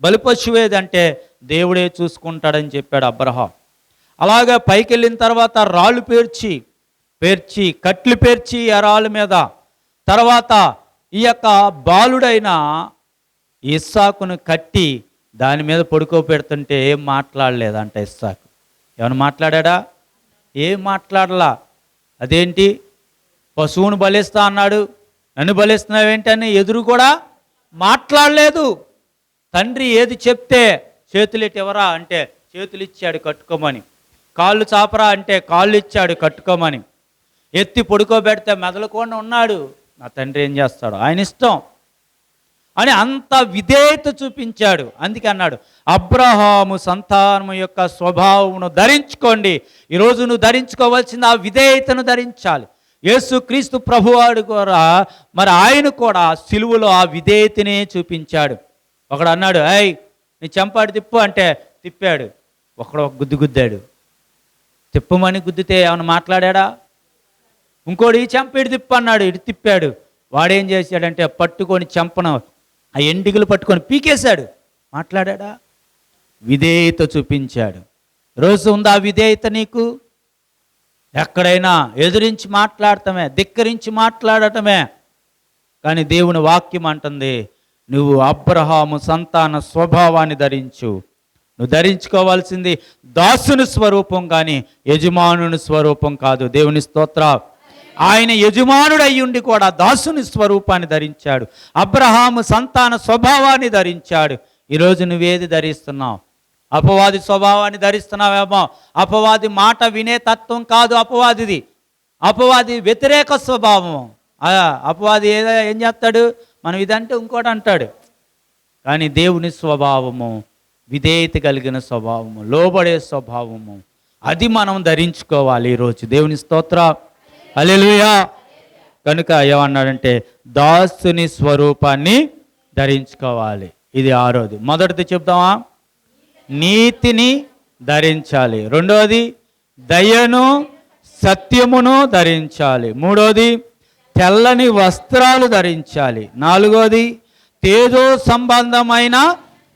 బలి పశువు ఏదంటే దేవుడే చూసుకుంటాడని చెప్పాడు అబ్రహాం. అలాగే పైకి వెళ్ళిన తర్వాత రాళ్ళు పేర్చి కట్లు పేర్చి ఆ రాళ్ళ మీద తర్వాత ఈ యొక్క బాలుడైన ఇస్సాకును కట్టి దాని మీద పడుకోబెడుతుంటే ఏం మాట్లాడలేదంట ఇస్సాకు. ఏమైనా మాట్లాడా? ఏం మాట్లాడలా. అదేంటి పశువును బలిస్తా అన్నాడు, నన్ను బలిస్తున్నావేంటి అని ఎదురు కూడా మాట్లాడలేదు. తండ్రి ఏది చెప్తే చేతులెట్టి ఎవరా అంటే చేతులు ఇచ్చాడు కట్టుకోమని, కాళ్ళు చాపరా అంటే కాళ్ళు ఇచ్చాడు కట్టుకోమని, ఎత్తి పడుకోబెడితే మెదలకుండా ఉన్నాడు. నా తండ్రి ఏం చేస్తాడు, ఆయన ఇష్టం అని అంత విధేయత చూపించాడు. అందుకే అన్నాడు, అబ్రహాము సంతానము యొక్క స్వభావమును ధరించుకోండి. ఈరోజు నువ్వు ధరించుకోవాల్సింది ఆ విధేయతను ధరించాలి. యేసుక్రీస్తు ప్రభువాడు కూడా మరి ఆయన కూడా సిలువలో ఆ విధేయతనే చూపించాడు. ఒకడు అన్నాడు, నీ చెంపాడు తిప్పు అంటే తిప్పాడు. ఒకడు గుద్దాడు, తిప్పమని గుద్దితే ఏమైనా మాట్లాడా? ఇంకోటి ఈ చెంప తిప్పు అన్నాడు, ఇటు తిప్పాడు. వాడేం చేశాడంటే పట్టుకొని చెంపను ఆ ఎండికలు పట్టుకొని పీకేశాడు. మాట్లాడా? విధేయత చూపించాడు. రోజు ఉందా విధేయత నీకు? ఎక్కడైనా ఎదిరించి మాట్లాడటమే, ధిక్కరించి మాట్లాడటమే. కానీ దేవుని వాక్యం అంటుంది, నువ్వు అబ్రహాము సంతాన స్వభావాన్ని ధరించు. నువ్వు ధరించుకోవాల్సింది దాసుని స్వరూపం కానీ యజమానుని స్వరూపం కాదు. దేవుని స్తోత్రం. ఆయన యజమానుడు అయ్యుండి కూడా దాసుని స్వరూపాన్ని ధరించాడు, అబ్రహాము సంతాన స్వభావాన్ని ధరించాడు. ఈరోజు నువ్వేది ధరిస్తున్నావు? అపవాది స్వభావాన్ని ధరిస్తున్నావేమో. అపవాది మాట వినే తత్వం కాదు అపవాదిది. అపవాది వ్యతిరేక స్వభావం. అపవాది ఏం చేస్తాడు, మనం ఇదంటే ఇంకోటి అంటాడు. కానీ దేవుని స్వభావము విధేయత కలిగిన స్వభావము, లోబడే స్వభావము, అది మనం ధరించుకోవాలి ఈరోజు. దేవుని స్తోత్రం. హల్లెలూయా. కనుక ఏమన్నాడంటే దాసుని స్వరూపాన్ని ధరించుకోవాలి. ఇది ఆరోది. మొదటిది చెప్తామా? నీతిని ధరించాలి. రెండోది దయను సత్యమును ధరించాలి. మూడోది తెల్లని వస్త్రాలు ధరించాలి. నాలుగోది తేజో సంబంధమైన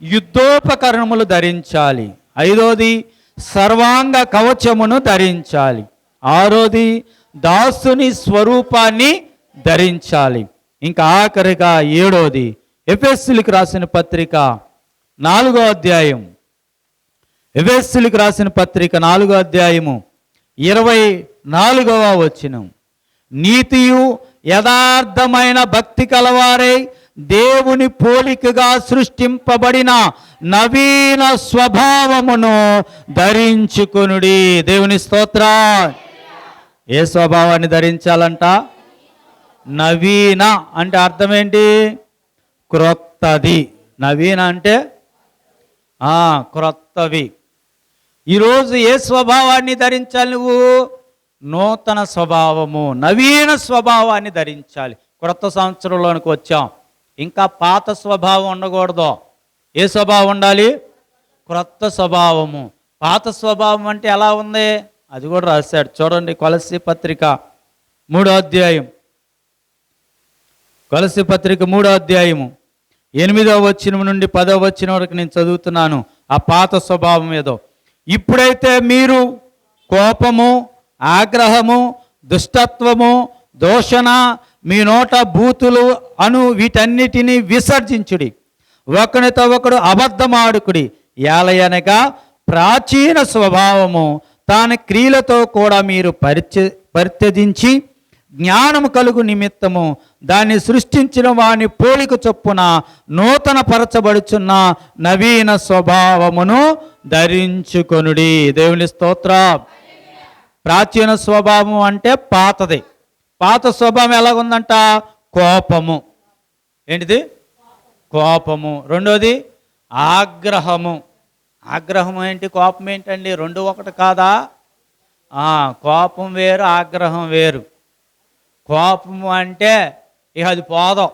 యుద్ధోపకరణములు ధరించాలి. ఐదోది సర్వాంగ కవచమును ధరించాలి. ఆరోది దాసుని స్వరూపాన్ని ధరించాలి. ఇంకా ఆఖరిగా ఏడోది ఎఫెసీయులకు రాసిన పత్రిక 4వ అధ్యాయం, ఎఫెసీయులకు రాసిన పత్రిక 4వ అధ్యాయము 24వ వచనం, నీతియు యథార్థమైన భక్తి కలవారై దేవుని పోలికగా సృష్టింపబడిన నవీన స్వభావమును ధరించుకొనుడి. దేవుని స్తోత్రం. ఏ స్వభావాన్ని ధరించాలంట? నవీన అంటే అర్థం ఏంటి? క్రొత్తది. నవీన అంటే క్రొత్తవి. ఈరోజు ఏ స్వభావాన్ని ధరించాలి నువ్వు? నూతన స్వభావము, నవీన స్వభావాన్ని ధరించాలి. క్రొత్త సంవత్సరంలోనికి వచ్చాం, ఇంకా పాత స్వభావం ఉండకూడదు. ఏ స్వభావం ఉండాలి? క్రొత్త స్వభావము. పాత స్వభావం అంటే ఎలా ఉంది అది కూడా రాశాడు. చూడండి, కొలస్సీ పత్రిక 3వ అధ్యాయం, కొలస్సీ పత్రిక 3వ అధ్యాయము 8వ వచనం నుండి 10వ వచనం వరకు నేను చదువుతున్నాను. ఆ పాత స్వభావం ఏదో. ఇప్పుడైతే మీరు కోపము, ఆగ్రహము, దుష్టత్వము, దూషణ, మీ నోట బూతులు అను వీటన్నిటినీ విసర్జించుడి. ఒకనితో ఒకడు అబద్ధమాడుకుడి. ఏలయనగా ప్రాచీన స్వభావము తాను క్రియలతో కూడా మీరు పరిత్యజించి జ్ఞానము కలుగు నిమిత్తము దాన్ని సృష్టించిన వాని పోలిక చొప్పున నూతన పరచబడుచున్న నవీన స్వభావమును ధరించుకొనుడి. దేవుని స్తోత్రం. ప్రాచీన స్వభావం అంటే పాతది, పాత స్వభావం ఎలాగుందంట? కోపము. ఏంటిది? కోపము. రెండోది ఆగ్రహము. ఆగ్రహం ఏంటి, కోపం ఏంటండి? రెండు ఒకటి కాదా? కోపం వేరు, ఆగ్రహం వేరు. కోపము అంటే ఇక అది పోదాం.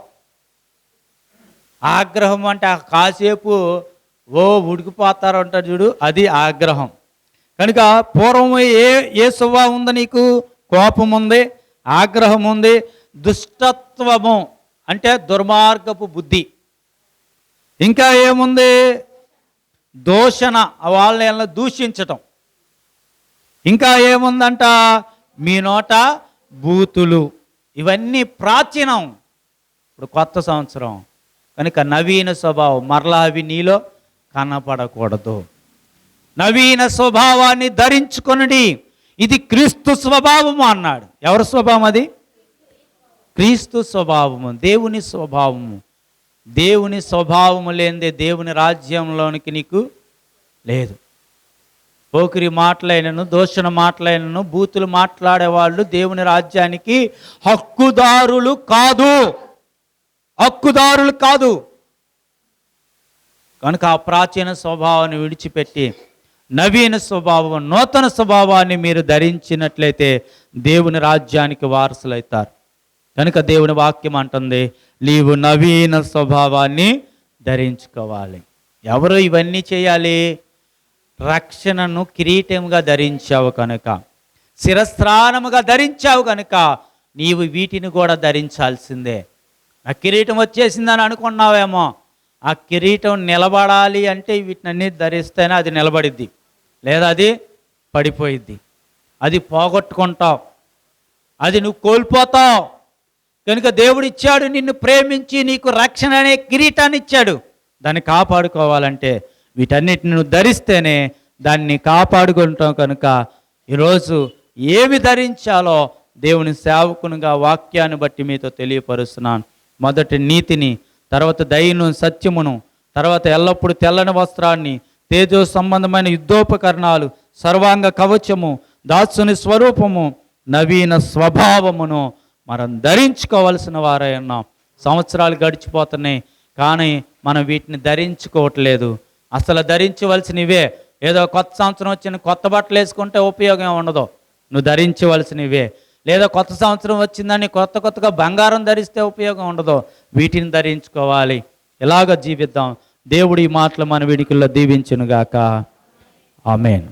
ఆగ్రహం అంటే కాసేపు ఉడికిపోతారు అంటారు చూడు, అది ఆగ్రహం. కనుక పూర్వం ఏ స్వభావం ఉంది నీకు? కోపం ఉంది, ఆగ్రహం ఉంది, దుష్టత్వము అంటే దుర్మార్గపు బుద్ధి. ఇంకా ఏముంది? దూషణ, వాళ్ళని దూషించటం. ఇంకా ఏముందంట? మీ నోట బూతులు. ఇవన్నీ ప్రాచీనం. ఇప్పుడు కొత్త సంవత్సరం కనుక నవీన స్వభావం, మరలా అవి నీలో కనపడకూడదు. నవీన స్వభావాన్ని ధరించుకొనుడి, ఇది క్రీస్తు స్వభావము అన్నాడు. ఎవరి స్వభావం అది? క్రీస్తు స్వభావము, దేవుని స్వభావము. దేవుని స్వభావము లేనిదే దేవుని రాజ్యంలోనికి నీకు లేదు. పోకిరి మాటలైనను, దూషణ మాటలైనను, బూతులు మాట్లాడేవాళ్ళు దేవుని రాజ్యానికి హక్కుదారులు కాదు. హక్కుదారులు కాదు. కనుక ఆ ప్రాచీన స్వభావాన్ని విడిచిపెట్టి నవీన స్వభావం, నూతన స్వభావాన్ని మీరు ధరించినట్లయితే దేవుని రాజ్యానికి వారసులవుతారు. కనుక దేవుని వాక్యం అంటుంది, నీవు నవీన స్వభావాన్ని ధరించుకోవాలి. ఎవరు ఇవన్నీ చేయాలి? రక్షణను కిరీటముగా ధరించావు కనుక, శిరస్త్రాణముగా ధరించావు కనుక నీవు వీటిని కూడా ధరించాల్సిందే. ఆ కిరీటం వచ్చేసిందని అనుకున్నావేమో, ఆ కిరీటం నిలబడాలి అంటే వీటినన్నీ ధరిస్తేనే అది నిలబడిద్ది, లేదా అది పడిపోయిద్ది. అది పోగొట్టుకుంటావు, అది నువ్వు కోల్పోతావు. కనుక దేవుడు ఇచ్చాడు, నిన్ను ప్రేమించి నీకు రక్షణ అనే కిరీటాన్ని ఇచ్చాడు. దాన్ని కాపాడుకోవాలంటే వీటన్నిటిని నువ్వు ధరిస్తేనే దాన్ని కాపాడుకుంటాం. కనుక ఈరోజు ఏమి ధరించాలో దేవుని సేవకునిగా వాక్యాన్ని బట్టి మీతో తెలియపరుస్తున్నాను. మొదటి నీతిని, తర్వాత దయను, సత్యమును, తర్వాత ఎల్లప్పుడూ తెల్లని వస్త్రాన్ని, తేజో సంబంధమైన యుద్ధోపకరణాలు, సర్వాంగ కవచము, దాసుని స్వరూపము, నవీన స్వభావమును మనం ధరించుకోవలసిన వారై ఉన్నాం. సంవత్సరాలు గడిచిపోతున్నాయి కానీ మనం వీటిని ధరించుకోవట్లేదు. అసలు ధరించవలసినవే. ఏదో కొత్త సంవత్సరం వచ్చిన కొత్త బట్టలు వేసుకుంటే ఉపయోగం ఉండదు, నువ్వు ధరించవలసినవే. లేదా కొత్త సంవత్సరం వచ్చిందని కొత్తగా బంగారం ధరిస్తే ఉపయోగం ఉండదు, వీటిని ధరించుకోవాలి. ఇలాగ జీవిద్దాం. దేవుడి మాటలు మన విడికిల్లో దీవించునుగాక. ఆమేన్.